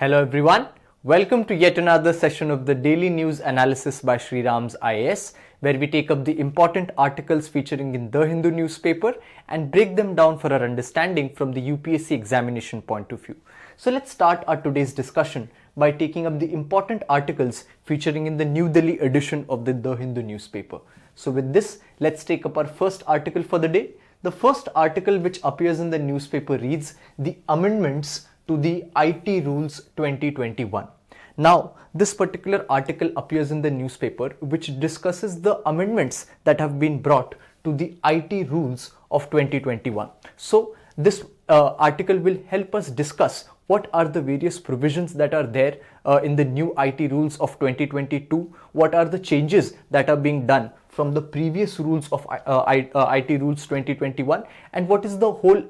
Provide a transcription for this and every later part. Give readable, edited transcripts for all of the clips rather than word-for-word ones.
Hello everyone, welcome to yet another session of the daily news analysis by SRIRAM'S IAS, where we take up the important articles featuring in the Hindu newspaper and break them down for our understanding from the UPSC examination point of view. So let's start our today's discussion by taking up the important articles featuring in the New Delhi edition of the Hindu newspaper. So with this, let's take up our first article for the day. The first article which appears in the newspaper reads, "The Amendments to the IT Rules 2021. Now, this particular article appears in the newspaper which discusses the amendments that have been brought to the IT rules of 2021. So, this article will help us discuss what are the various provisions that are there in the new IT rules of 2022, what are the changes that are being done from the previous rules of IT rules 2021, and what is the whole,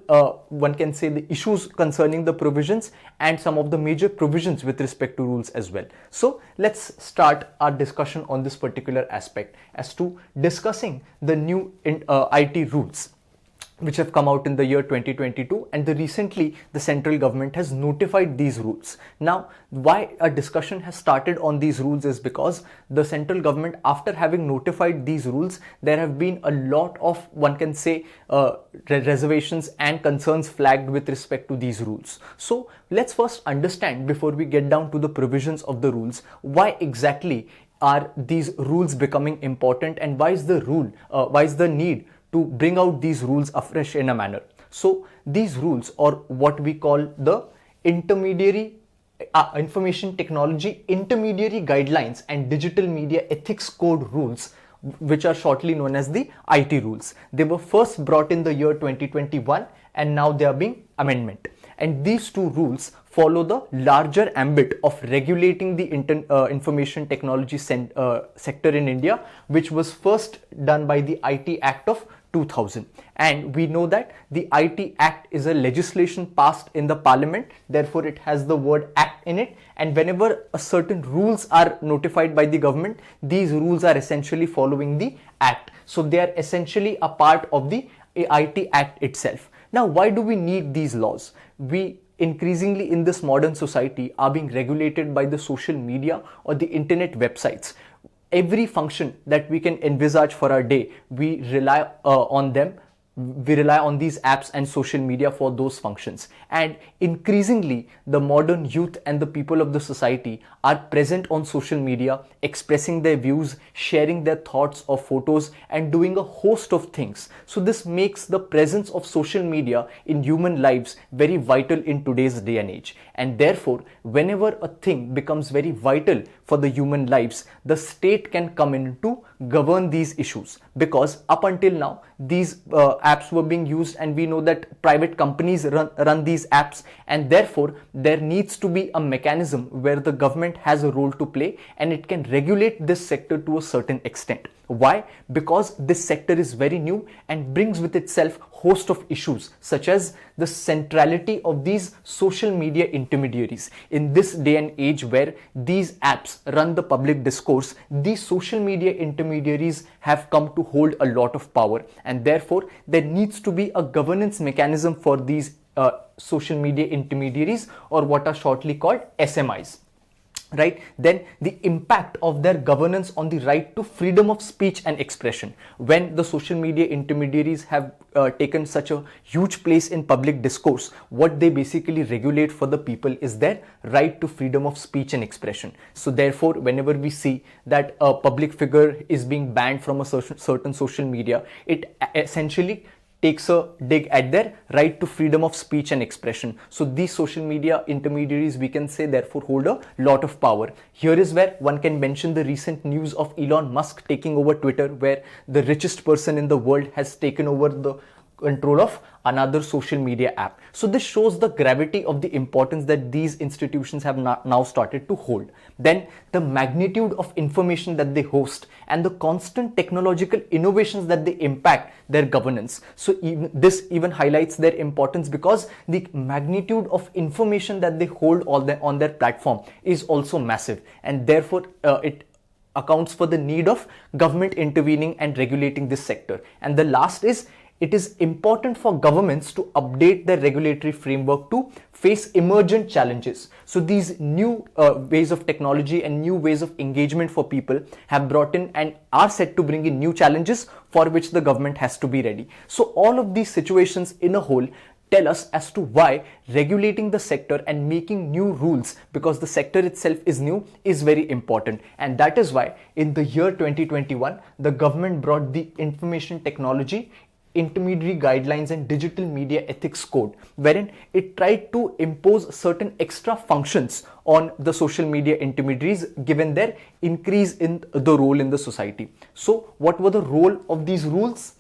one can say, the issues concerning the provisions and some of the major provisions with respect to rules as well. So let's start our discussion on this particular aspect as to discussing the new IT rules which have come out in the year 2022, and recently the central government has notified these rules. Now, why a discussion has started on these rules is because the central government, after having notified these rules, there have been a lot of, one can say, reservations and concerns flagged with respect to these rules. So let's first understand, before we get down to the provisions of the rules, why exactly are these rules becoming important, and why is the need to bring out these rules afresh in a manner. So these rules, or what we call the Information Technology Intermediary Guidelines and Digital Media Ethics Code rules, which are shortly known as the IT rules. They were first brought in the year 2021 and now they are being amended. And these two rules follow the larger ambit of regulating the information technology sector in India, which was first done by the IT Act of 2000. And we know that the IT Act is a legislation passed in the parliament, therefore it has the word act in it, and whenever a certain rules are notified by the government, these rules are essentially following the act. So they are essentially a part of the IT Act itself. Now, why do we need these laws? We increasingly in this modern society are being regulated by the social media or the internet websites. Every function that we can envisage for our day, we rely on them. We rely on these apps and social media for those functions. And increasingly, the modern youth and the people of the society are present on social media, expressing their views, sharing their thoughts or photos, and doing a host of things. So this makes the presence of social media in human lives very vital in today's day and age. And therefore, whenever a thing becomes very vital for the human lives, the state can come in to govern these issues, because up until now, these apps were being used, and we know that private companies run these apps, and therefore there needs to be a mechanism where the government has a role to play and it can regulate this sector to a certain extent. Why? Because this sector is very new and brings with itself host of issues, such as the centrality of these social media intermediaries. In this day and age where these apps run the public discourse, these social media intermediaries have come to hold a lot of power, and therefore there needs to be a governance mechanism for these social media intermediaries, or what are shortly called SMIs. Right? Then the impact of their governance on the right to freedom of speech and expression. When the social media intermediaries have taken such a huge place in public discourse, what they basically regulate for the people is their right to freedom of speech and expression. So therefore, whenever we see that a public figure is being banned from a certain social media, it essentially takes a dig at their right to freedom of speech and expression. So these social media intermediaries, we can say, therefore hold a lot of power. Here is where one can mention the recent news of Elon Musk taking over Twitter, where the richest person in the world has taken over the control of another social media app. So this shows the gravity of the importance that these institutions have now started to hold. Then the magnitude of information that they host and the constant technological innovations that they impact their governance. So this even highlights their importance, because the magnitude of information that they hold on their platform is also massive, and therefore it accounts for the need of government intervening and regulating this sector. And the last is it is important for governments to update their regulatory framework to face emergent challenges. So these new ways of technology and new ways of engagement for people have brought in and are set to bring in new challenges for which the government has to be ready. So all of these situations in a whole tell us as to why regulating the sector and making new rules, because the sector itself is new, is very important. And that is why in the year 2021, the government brought the Information Technology Intermediary Guidelines and Digital Media Ethics Code, wherein it tried to impose certain extra functions on the social media intermediaries given their increase in the role in the society. So what were the role of these rules?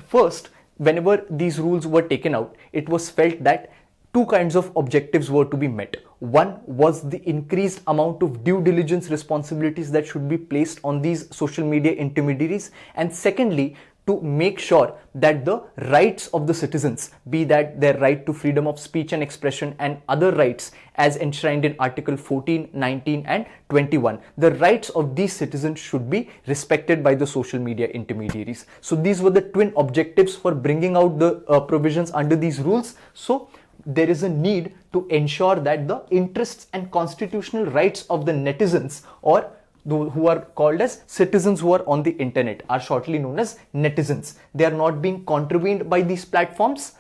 First, whenever these rules were taken out, it was felt that two kinds of objectives were to be met. One was the increased amount of due diligence responsibilities that should be placed on these social media intermediaries, and secondly, to make sure that the rights of the citizens, be that their right to freedom of speech and expression and other rights as enshrined in Article 14, 19 and 21, the rights of these citizens should be respected by the social media intermediaries. So these were the twin objectives for bringing out the provisions under these rules. So there is a need to ensure that the interests and constitutional rights of the netizens, or who are called as citizens who are on the internet, are shortly known as netizens, they are not being contravened by these platforms.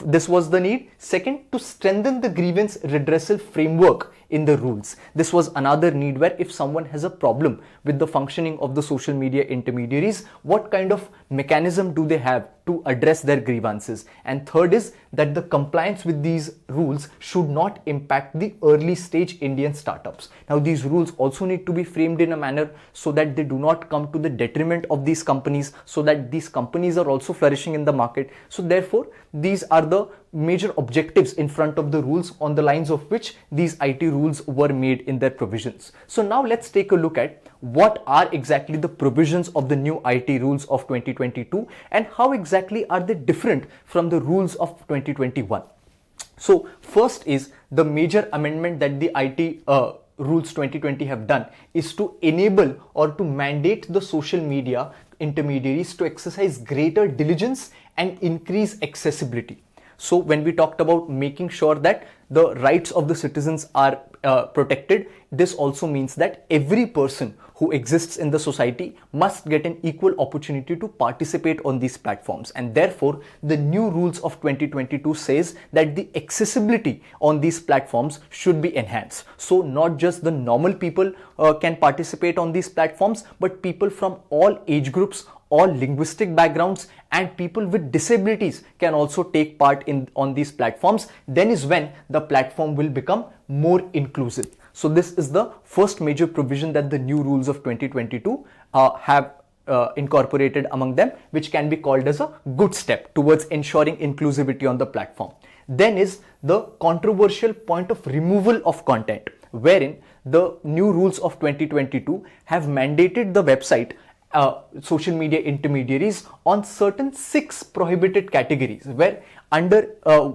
This was the need. Second, to strengthen the grievance redressal framework in the rules. This was another need, where if someone has a problem with the functioning of the social media intermediaries, what kind of mechanism do they have to address their grievances? And third is that the compliance with these rules should not impact the early stage Indian startups. Now these rules also need to be framed in a manner so that they do not come to the detriment of these companies, so that these companies are also flourishing in the market. So therefore, these are the major objectives in front of the rules, on the lines of which these IT rules were made in their provisions. So now let's take a look at what are exactly the provisions of the new IT rules of 2022 and how exactly are they different from the rules of 2021. So first is the major amendment that the IT rules 2020 have done is to enable or to mandate the social media intermediaries to exercise greater diligence and increase accessibility. So when we talked about making sure that the rights of the citizens are protected, this also means that every person who exists in the society must get an equal opportunity to participate on these platforms. And therefore, the new rules of 2022 says that the accessibility on these platforms should be enhanced. So not just the normal people can participate on these platforms, but people from all age groups, all linguistic backgrounds, and people with disabilities can also take part on these platforms. Then is when the platform will become more inclusive. So this is the first major provision that the new rules of 2022 have incorporated among them, which can be called as a good step towards ensuring inclusivity on the platform. Then is the controversial point of removal of content, wherein the new rules of 2022 have mandated the website social media intermediaries on certain 6 prohibited categories, where under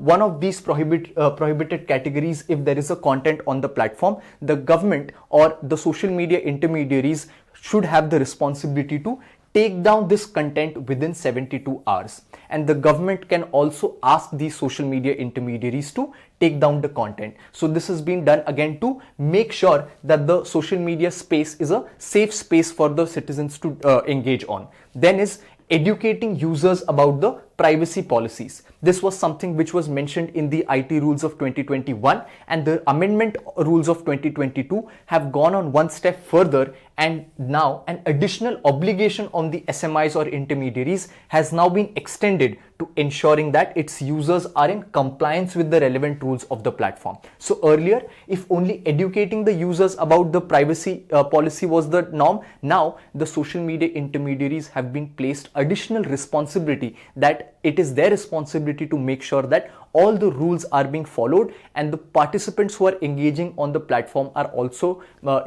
one of these prohibited categories, if there is a content on the platform, the government or the social media intermediaries should have the responsibility to take down this content within 72 hours. And the government can also ask these social media intermediaries to take down the content. So this has been done again to make sure that the social media space is a safe space for the citizens to engage on. Then is educating users about the privacy policies. This was something which was mentioned in the IT rules of 2021, and the amendment rules of 2022 have gone on one step further, and now an additional obligation on the SMIs or intermediaries has now been extended to ensuring that its users are in compliance with the relevant rules of the platform. So earlier, if only educating the users about the privacy policy was the norm, now the social media intermediaries have been placed additional responsibility that it is their responsibility to make sure that all the rules are being followed, and the participants who are engaging on the platform are also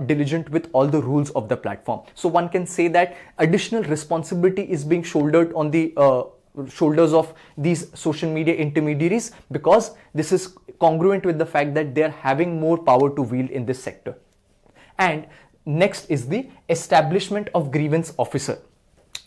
diligent with all the rules of the platform. So one can say that additional responsibility is being shouldered on the shoulders of these social media intermediaries, because this is congruent with the fact that they are having more power to wield in this sector. And next is the establishment of grievance officer.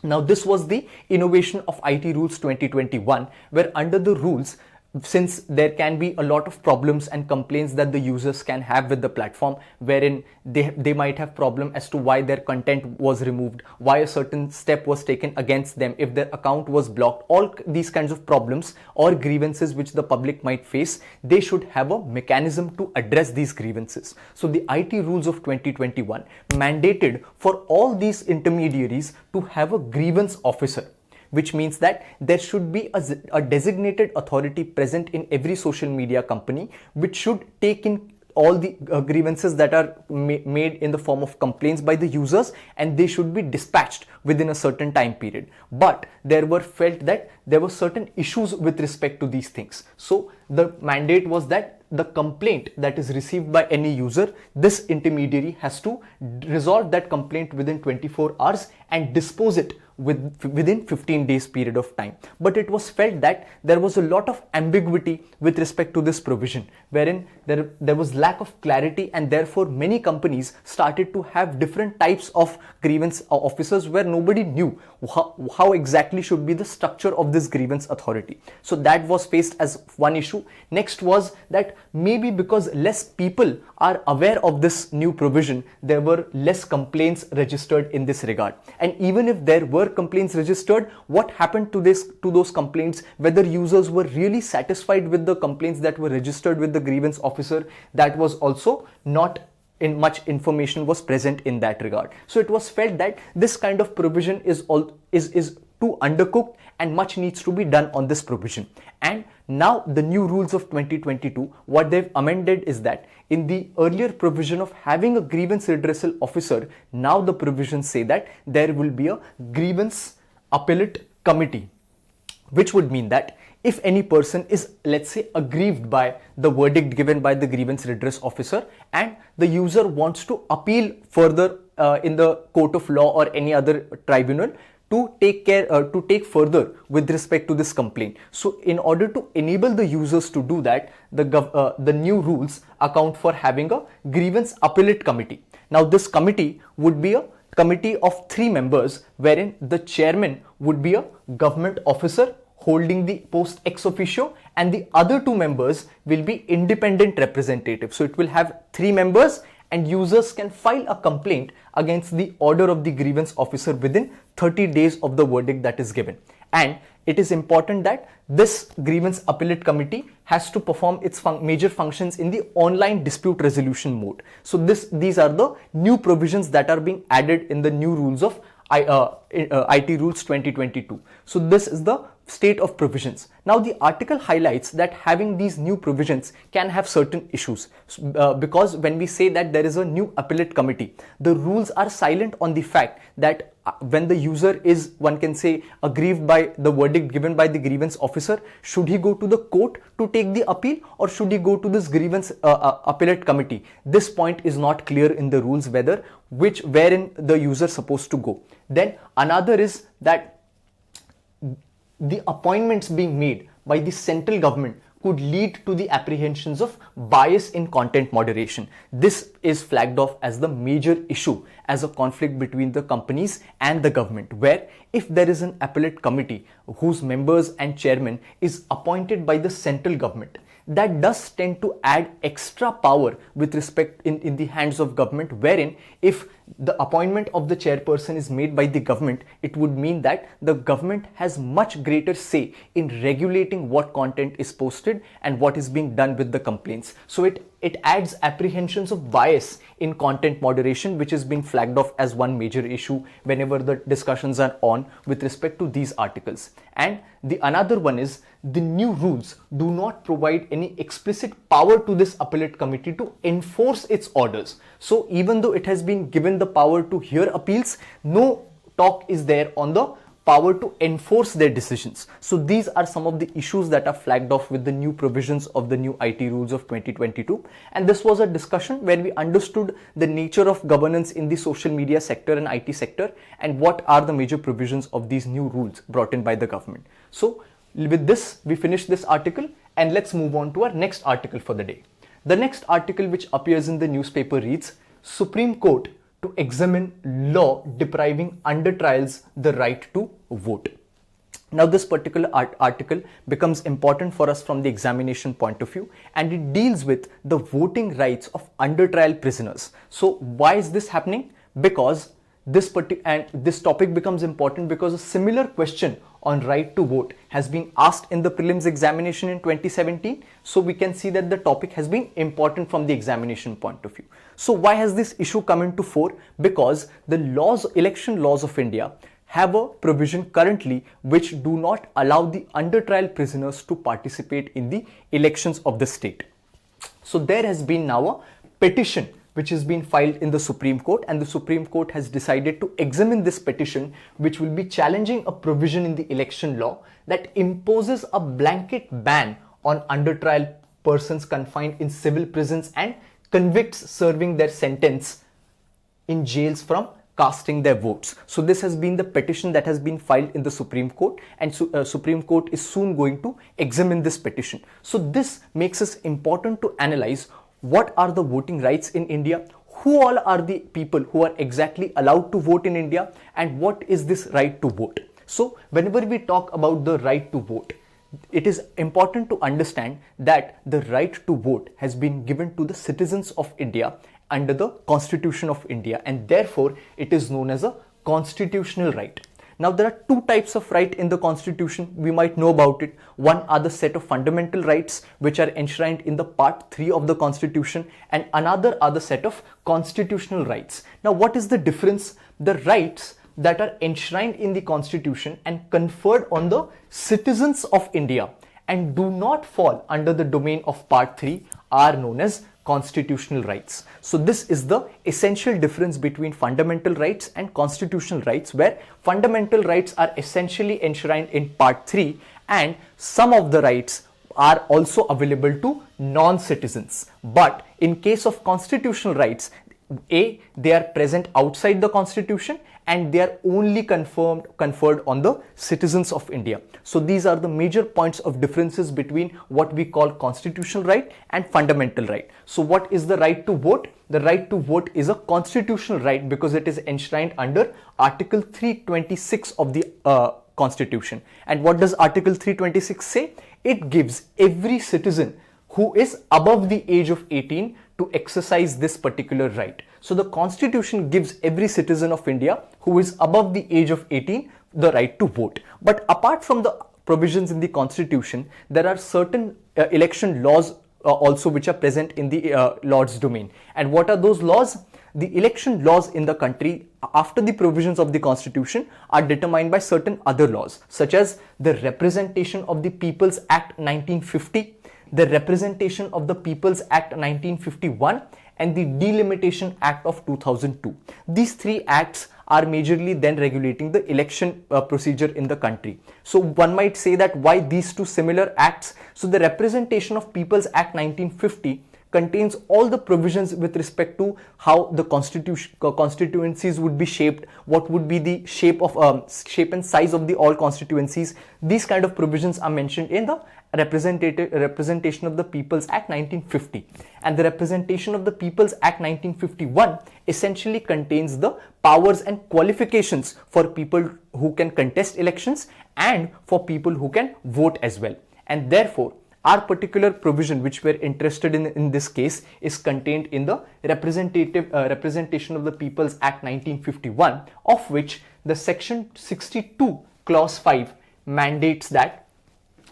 Now, this was the innovation of IT rules 2021, where under the rules, since there can be a lot of problems and complaints that the users can have with the platform, wherein they might have problem as to why their content was removed, why a certain step was taken against them, if their account was blocked, all these kinds of problems or grievances which the public might face, they should have a mechanism to address these grievances. So the IT rules of 2021 mandated for all these intermediaries to have a grievance officer, which means that there should be a designated authority present in every social media company, which should take in all the grievances that are made in the form of complaints by the users, and they should be dispatched within a certain time period. But there were felt that there were certain issues with respect to these things. So the mandate was that the complaint that is received by any user, this intermediary has to resolve that complaint within 24 hours and dispose it within 15 days period of time. But it was felt that there was a lot of ambiguity with respect to this provision, wherein there was lack of clarity, and therefore many companies started to have different types of grievance officers where nobody knew how exactly should be the structure of this grievance authority. So that was faced as one issue. Next was that maybe because less people are aware of this new provision, there were less complaints registered in this regard. And even if there were complaints registered, what happened to those complaints, whether users were really satisfied with the complaints that were registered with the grievance officer, that was also not in much information was present in that regard. So it was felt that this kind of provision is too undercooked and much needs to be done on this provision. And now the new rules of 2022, what they've amended is that in the earlier provision of having a grievance redressal officer, now the provisions say that there will be a grievance appellate committee, which would mean that if any person is, let's say, aggrieved by the verdict given by the grievance redress officer and the user wants to appeal further in the court of law or any other tribunal to take further with respect to this complaint. So in order to enable the users to do that, the new rules account for having a grievance appellate committee. Now this committee would be a committee of 3 members, wherein the chairman would be a government officer holding the post ex officio, and the other 2 members will be independent representatives. So it will have 3 members, and users can file a complaint against the order of the grievance officer within 30 days of the verdict that is given. And it is important that this grievance appellate committee has to perform its major functions in the online dispute resolution mode. So these are the new provisions that are being added in the new rules of IT rules 2022. So this is the state of provisions. Now the article highlights that having these new provisions can have certain issues because when we say that there is a new appellate committee, the rules are silent on the fact that when the user is, one can say, aggrieved by the verdict given by the grievance officer, should he go to the court to take the appeal or should he go to this grievance appellate committee? This point is not clear in the rules wherein the user is supposed to go. Then another is that the appointments being made by the central government could lead to the apprehensions of bias in content moderation. This is flagged off as the major issue as a conflict between the companies and the government, where if there is an appellate committee whose members and chairman is appointed by the central government, that does tend to add extra power with respect in the hands of government, wherein if the appointment of the chairperson is made by the government, it would mean that the government has much greater say in regulating what content is posted and what is being done with the complaints. So it adds apprehensions of bias in content moderation, which is being flagged off as one major issue whenever the discussions are on with respect to these articles. And the another one is the new rules do not provide any explicit power to this appellate committee to enforce its orders. So even though it has been given the power to hear appeals, no talk is there on the power to enforce their decisions. So these are some of the issues that are flagged off with the new provisions of the new IT rules of 2022. And this was a discussion where we understood the nature of governance in the social media sector and IT sector and what are the major provisions of these new rules brought in by the government. So with this, we finish this article and let's move on to our next article for the day. The next article which appears in the newspaper reads, Supreme Court to examine law depriving under trials the right to vote. Now this particular article becomes important for us from the examination point of view, and it deals with the voting rights of under trial prisoners. So why is this happening? Because this topic becomes important because a similar question on right to vote has been asked in the prelims examination in 2017. So we can see that the topic has been important from the examination point of view. So why has this issue come into fore? Because the election laws of India have a provision currently which do not allow the under trial prisoners to participate in the elections of the state. So there has been now a petition which has been filed in the Supreme Court, and the Supreme Court has decided to examine this petition, which will be challenging a provision in the election law that imposes a blanket ban on under trial persons confined in civil prisons and convicts serving their sentence in jails from casting their votes. So this has been the petition that has been filed in the Supreme Court, and Supreme Court is soon going to examine this petition. So this makes it important to analyze what are the voting rights in India, who all are the people who are exactly allowed to vote in India, and what is this right to vote. So whenever we talk about the right to vote, it is important to understand that the right to vote has been given to the citizens of India under the Constitution of India, and therefore it is known as a constitutional right. Now there are two types of right in the Constitution. We might know about it. One are the set of fundamental rights which are enshrined in the part 3 of the Constitution, and another are the set of constitutional rights. Now what is the difference? The rights that are enshrined in the Constitution and conferred on the citizens of India and do not fall under the domain of part 3 are known as constitutional rights. So this is the essential difference between fundamental rights and constitutional rights, where fundamental rights are essentially enshrined in part 3 and some of the rights are also available to non-citizens. But in case of constitutional rights, they are present outside the Constitution and they are only conferred on the citizens of India. So these are the major points of differences between what we call constitutional right and fundamental right. So what is the right to vote? The right to vote is a constitutional right because it is enshrined under Article 326 of the Constitution. And what does Article 326 say? It gives every citizen who is above the age of 18 to exercise this particular right. So the Constitution gives every citizen of India who is above the age of 18 the right to vote. But apart from the provisions in the Constitution, there are certain election laws also which are present in the Lord's domain. And what are those laws? The election laws in the country after the provisions of the Constitution are determined by certain other laws, such as the Representation of the People's Act 1950, the Representation of the People's Act 1951, and the Delimitation Act of 2002. These three acts are majorly then regulating the election procedure in the country. So one might say that why these two similar acts? So the Representation of People's Act 1950 contains all the provisions with respect to how the constituencies would be shaped, what would be the shape and size of the all constituencies. These kind of provisions are mentioned in the Representation of the People's Act 1950. And the Representation of the People's Act 1951 essentially contains the powers and qualifications for people who can contest elections and for people who can vote as well. And therefore, our particular provision which we're interested in this case is contained in the Representation of the People's Act 1951, of which the Section 62 Clause 5 mandates that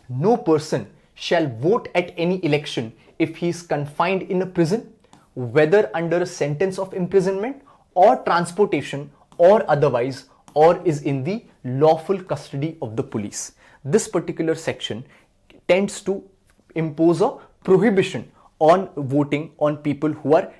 no person shall vote at any election if he is confined in a prison, whether under a sentence of imprisonment or transportation or otherwise, or is in the lawful custody of the police. This particular section tends to impose a prohibition on voting on people who are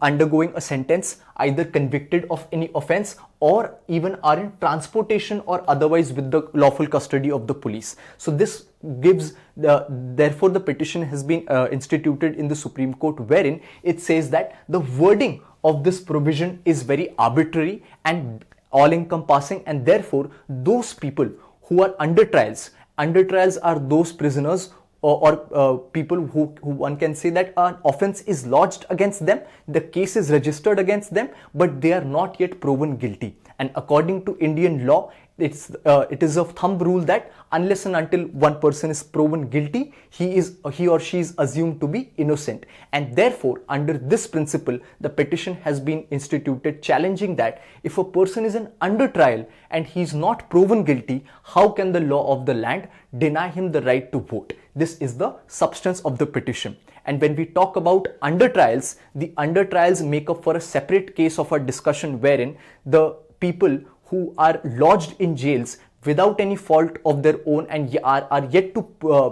undergoing a sentence, either convicted of any offense or even are in transportation or otherwise with the lawful custody of the police. So this gives therefore the petition has been instituted in the Supreme Court, wherein it says that the wording of this provision is very arbitrary and all encompassing, and therefore those people who are under trials are those prisoners people who one can say that an offense is lodged against them, the case is registered against them, but they are not yet proven guilty. And according to Indian law, it is a thumb rule that unless and until one person is proven guilty, he or she is assumed to be innocent. And therefore, under this principle, the petition has been instituted challenging that if a person is under trial and he is not proven guilty, how can the law of the land deny him the right to vote? This is the substance of the petition. And when we talk about under trials, the under trials make up for a separate case of our discussion, wherein the people who are lodged in jails without any fault of their own and are yet to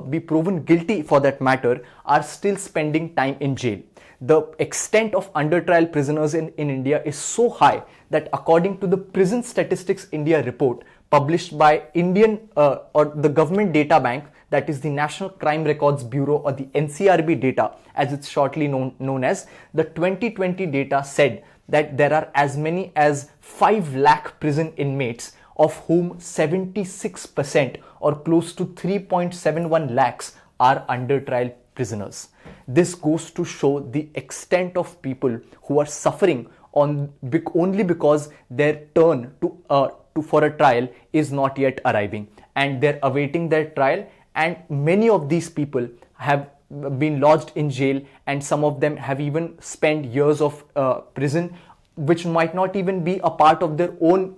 be proven guilty for that matter are still spending time in jail. The extent of under trial prisoners in India is so high that according to the Prison Statistics India report published by Indian or the government data bank, that is the National Crime Records Bureau, or the NCRB data as it's shortly known as, the 2020 data said that there are as many as 5 lakh prison inmates, of whom 76% or close to 3.71 lakhs are under trial prisoners. This goes to show the extent of people who are suffering only because their turn for a trial is not yet arriving, and they're awaiting their trial, and many of these people have been lodged in jail, and some of them have even spent years of prison which might not even be a part of their own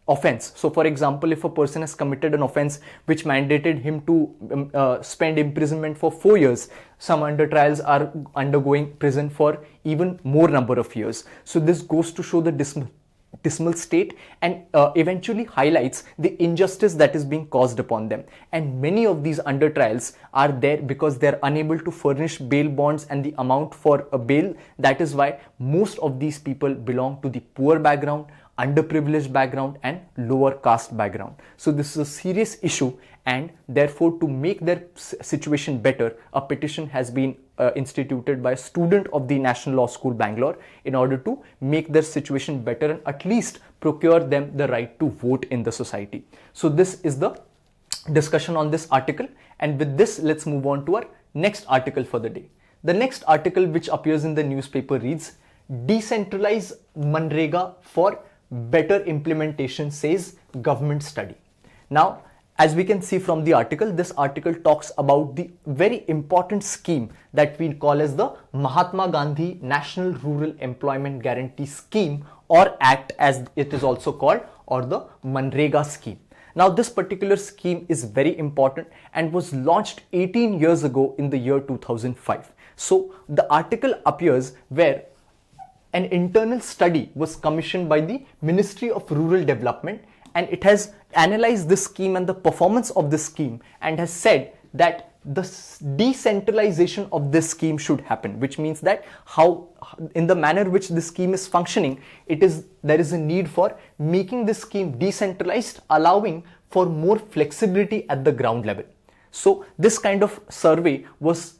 offense. So for example, if a person has committed an offense which mandated him to spend imprisonment for 4 years, some under trials are undergoing prison for even more number of years. So this goes to show the dismal state and eventually highlights the injustice that is being caused upon them. And many of these under trials are there because they are unable to furnish bail bonds and the amount for a bail. That is why most of these people belong to the poor background, underprivileged background and lower caste background. So this is a serious issue, and therefore to make their situation better, a petition has been instituted by a student of the National Law School, Bangalore, in order to make their situation better and at least procure them the right to vote in the society. So this is the discussion on this article, and with this let's move on to our next article for the day. The next article which appears in the newspaper reads, "Decentralize Manrega for better implementation, says government study." Now, as we can see from the article, this article talks about the very important scheme that we call as the Mahatma Gandhi National Rural Employment Guarantee Scheme, or Act as it is also called, or the Manrega scheme. Now, this particular scheme is very important and was launched 18 years ago in the year 2005. So the article appears where an internal study was commissioned by the Ministry of Rural Development, and it has analyzed this scheme and the performance of this scheme and has said that the decentralization of this scheme should happen, which means that how in the manner which this scheme is functioning, there is a need for making this scheme decentralized, allowing for more flexibility at the ground level. So this kind of survey was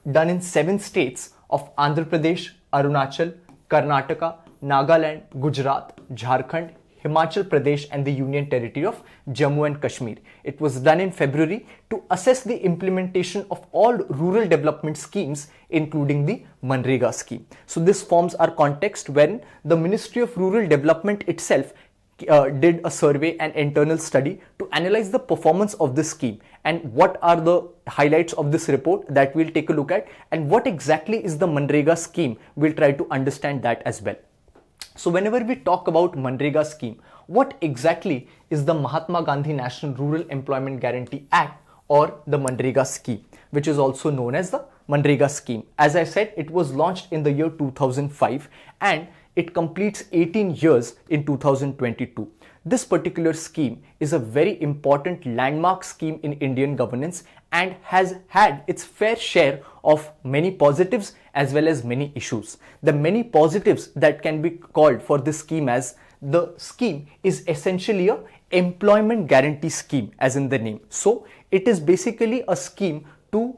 done in 7 states of Andhra Pradesh, Arunachal, Karnataka, Nagaland, Gujarat, Jharkhand, Himachal Pradesh and the Union Territory of Jammu and Kashmir. It was done in February to assess the implementation of all rural development schemes, including the Manrega scheme. So this forms our context wherein the Ministry of Rural Development itself did a survey and internal study to analyze the performance of this scheme, and what are the highlights of this report that we'll take a look at, and what exactly is the Manrega scheme, we'll try to understand that as well. So whenever we talk about Manrega scheme, what exactly is the Mahatma Gandhi National Rural Employment Guarantee Act, or the Manrega scheme, which is also known as the Manrega scheme? As I said, it was launched in the year 2005 and it completes 18 years in 2022. This particular scheme is a very important landmark scheme in Indian governance and has had its fair share of many positives as well as many issues. The many positives that can be called for this scheme as, the scheme is essentially a employment guarantee scheme, as in the name. So it is basically a scheme to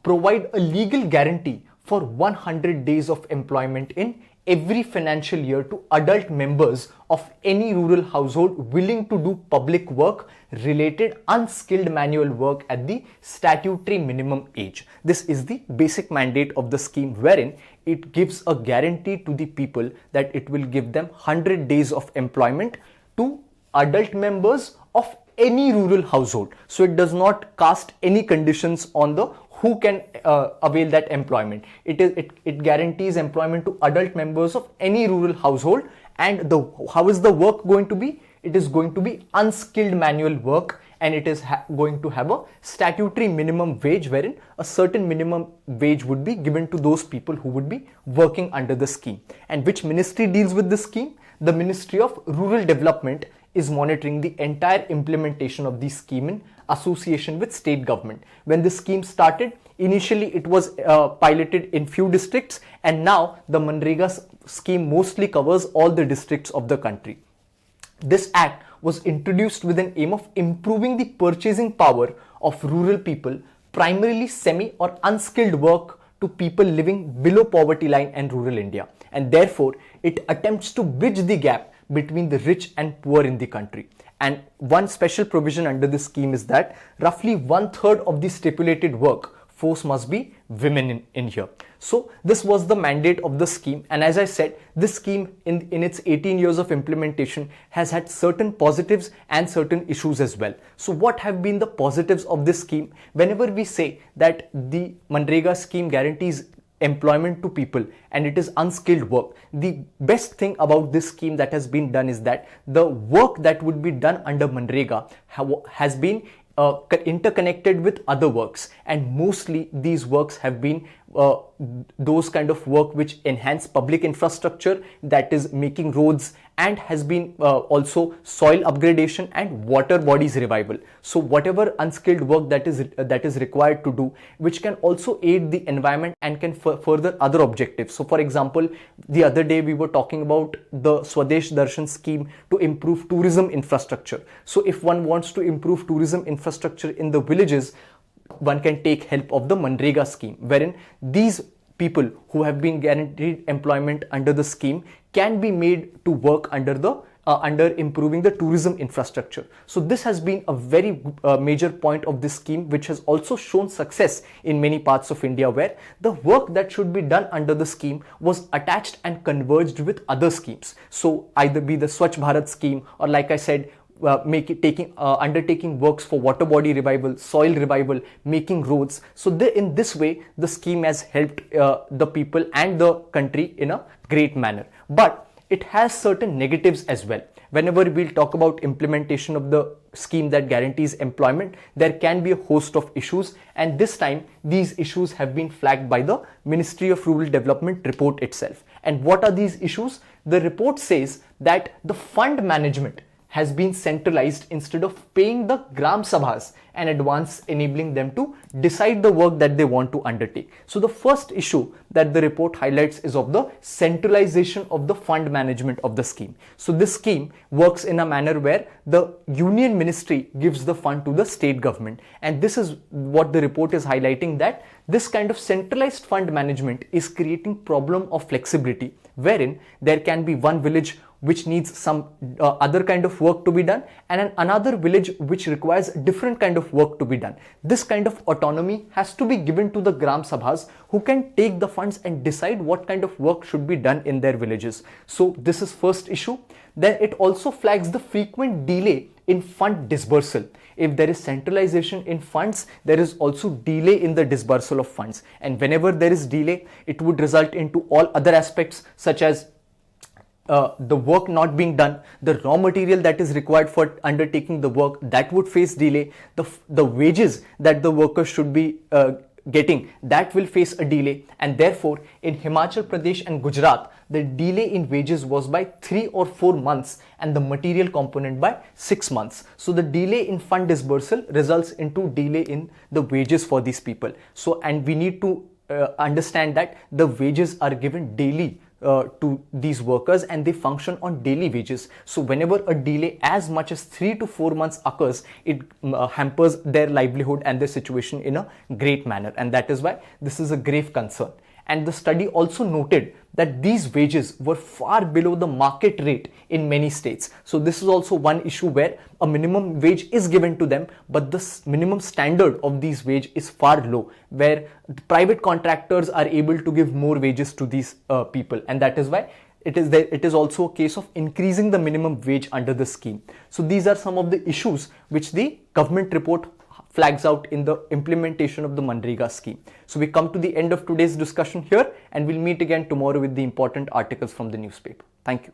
provide a legal guarantee for 100 days of employment in every financial year to adult members of any rural household willing to do public work related unskilled manual work at the statutory minimum age. This is the basic mandate of the scheme, wherein it gives a guarantee to the people that it will give them 100 days of employment to adult members of any rural household. So it does not cast any conditions on the who can avail that employment. It guarantees employment to adult members of any rural household. And how is the work going to be? It is going to be unskilled manual work, and it is going to have a statutory minimum wage, wherein a certain minimum wage would be given to those people who would be working under the scheme. And which ministry deals with this scheme? The Ministry of Rural Development is monitoring the entire implementation of the scheme in association with state government. When the scheme started, initially it was piloted in few districts, and now the Manrega scheme mostly covers all the districts of the country. This act was introduced with an aim of improving the purchasing power of rural people, primarily semi or unskilled work to people living below poverty line in rural India, and therefore it attempts to bridge the gap between the rich and poor in the country. And one special provision under this scheme is that roughly 1/3 of the stipulated workforce must be women in here. So this was the mandate of the scheme, and as I said, this scheme in its 18 years of implementation has had certain positives and certain issues as well. So what have been the positives of this scheme? Whenever we say that the Manrega scheme guarantees employment to people and it is unskilled work, the best thing about this scheme that has been done is that the work that would be done under Manrega has been interconnected with other works, and mostly these works have been those kind of work which enhance public infrastructure, that is making roads, and has been also soil upgradation and water bodies revival. So whatever unskilled work that is required to do, which can also aid the environment and can further other objectives. So for example, the other day we were talking about the Swadesh Darshan scheme to improve tourism infrastructure. So if one wants to improve tourism infrastructure in the villages, one can take help of the Manrega scheme, wherein these people who have been guaranteed employment under the scheme can be made to work under improving the tourism infrastructure. So this has been a very major point of this scheme, which has also shown success in many parts of India, where the work that should be done under the scheme was attached and converged with other schemes. So either be the Swachh Bharat scheme, or like I said, undertaking works for water body revival, soil revival, making roads. So in this way, the scheme has helped the people and the country in a great manner. But it has certain negatives as well. Whenever we'll talk about implementation of the scheme that guarantees employment, there can be a host of issues, and this time these issues have been flagged by the Ministry of Rural Development report itself. And what are these issues? The report says that the fund management has been centralized instead of paying the Gram Sabhas an advance, enabling them to decide the work that they want to undertake. So the first issue that the report highlights is of the centralization of the fund management of the scheme. So this scheme works in a manner where the union ministry gives the fund to the state government, and this is what the report is highlighting, that this kind of centralized fund management is creating problem of flexibility, wherein there can be one village which needs some other kind of work to be done, and another village which requires different kind of work to be done. This kind of autonomy has to be given to the Gram Sabhas, who can take the funds and decide what kind of work should be done in their villages. So this is first issue. Then it also flags the frequent delay in fund disbursal. If there is centralization in funds, there is also delay in the disbursal of funds, and whenever there is delay, it would result into all other aspects, such as the work not being done, the raw material that is required for undertaking the work, that would face delay, the wages that the workers should be getting, that will face a delay. And therefore in Himachal Pradesh and Gujarat, the delay in wages was by 3 or 4 months, and the material component by 6 months. So the delay in fund disbursal results into delay in the wages for these people. So, and we need to understand that the wages are given daily to these workers, and they function on daily wages. So whenever a delay as much as 3 to 4 months occurs, it hampers their livelihood and their situation in a great manner, and that is why this is a grave concern. And the study also noted that these wages were far below the market rate in many states. So this is also one issue where a minimum wage is given to them, but the minimum standard of these wage is far low, where private contractors are able to give more wages to these people, and that is why it is also a case of increasing the minimum wage under the scheme. So these are some of the issues which the government report flags out in the implementation of the Manrega scheme. So we come to the end of today's discussion here, and we'll meet again tomorrow with the important articles from the newspaper. Thank you.